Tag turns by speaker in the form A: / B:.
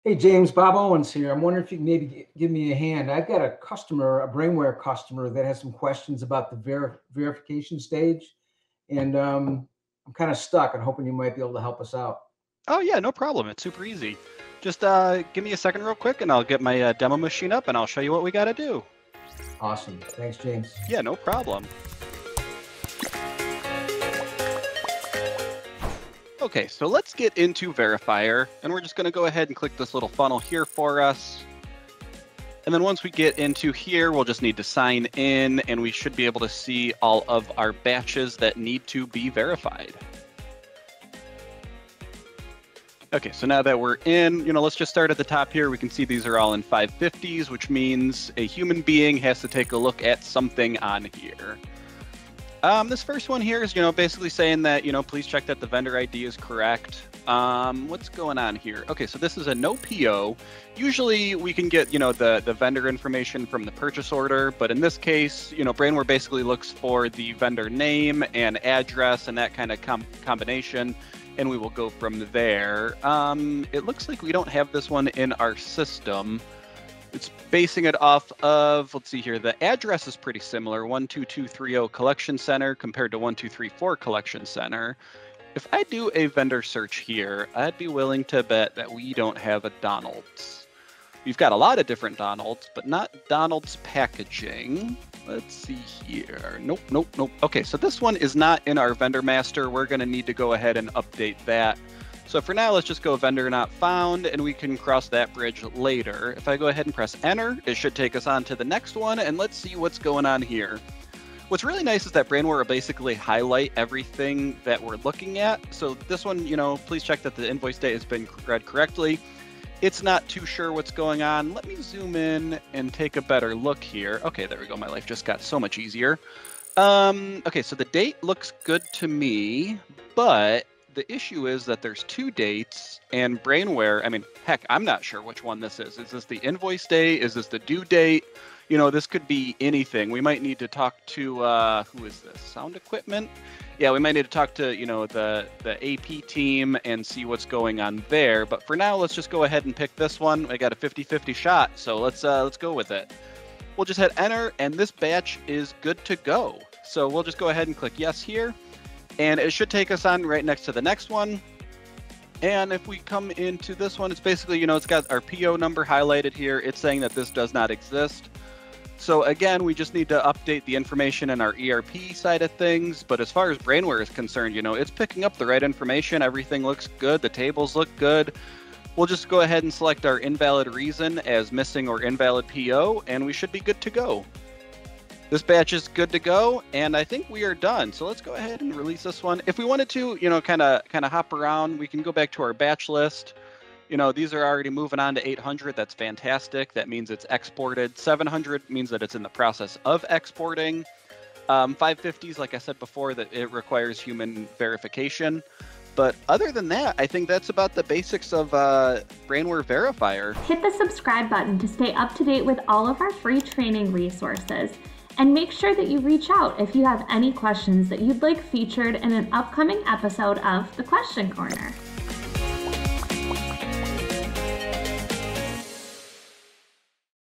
A: Hey James, Bob Owens here. I'm wondering if you can maybe give me a hand. I've got a customer, a Brainware customer that has some questions about the verification stage, and I'm kind of stuck and hoping you might be able to help us out.
B: Oh yeah, no problem. It's super easy. Just give me a second real quick and I'll get my demo machine up and I'll show you what we got to do.
A: Awesome. Thanks, James.
B: Yeah, no problem. Okay, so let's get into Verifier, and we're just going to go ahead and click this little funnel here for us. And then once we get into here, we'll just need to sign in, and we should be able to see all of our batches that need to be verified. Okay, so now that we're in, let's just start at the top here. We can see these are all in 550s, which means a human being has to take a look at something on here. This first one here is, basically saying that, please check that the vendor ID is correct. What's going on here? Okay, so this is a no PO. Usually we can get, the vendor information from the purchase order, but in this case, Brainware basically looks for the vendor name and address and that kind of combination, and we will go from there. It looks like we don't have this one in our system. It's basing it off of, let's see here, the address is pretty similar, 12230 Collection Center compared to 1234 Collection Center. If I do a vendor search here, I'd be willing to bet that we don't have a Donald's. We've got a lot of different Donald's, but not Donald's packaging. Let's see here. Nope. Okay, so this one is not in our vendor master. We're going to need to go ahead and update that. So for now, let's just go vendor not found, and we can cross that bridge later. If I go ahead and press enter, it should take us on to the next one, and let's see what's going on here. What's really nice is that Brainware will basically highlight everything that we're looking at. So this one, please check that the invoice date has been read correctly. It's not too sure what's going on. Let me zoom in and take a better look here. Okay, there we go. My life just got so much easier. Okay, so the date looks good to me, but the issue is that there's two dates, and Brainware, heck, I'm not sure which one this is. Is this the invoice date? Is this the due date? This could be anything. We might need to talk to, who is this? Sound equipment? Yeah, we might need to talk to, the AP team and see what's going on there. But for now, let's just go ahead and pick this one. I got a 50-50 shot, so let's go with it. We'll just hit enter, and this batch is good to go. So we'll just go ahead and click yes here. And it should take us on right next to the next one. And if we come into this one, it's basically, it's got our PO number highlighted here. It's saying that this does not exist. So again, we just need to update the information in our ERP side of things. But as far as Brainware is concerned, it's picking up the right information. Everything looks good. The tables look good. We'll just go ahead and select our invalid reason as missing or invalid PO, and we should be good to go. This batch is good to go, and I think we are done. So let's go ahead and release this one. If we wanted to, kind of hop around, we can go back to our batch list. These are already moving on to 800. That's fantastic. That means it's exported. 700 means that it's in the process of exporting. 550s, like I said before, that it requires human verification. But other than that, I think that's about the basics of Brainware Verifier.
C: Hit the subscribe button to stay up to date with all of our free training resources. And make sure that you reach out if you have any questions that you'd like featured in an upcoming episode of The Question Corner.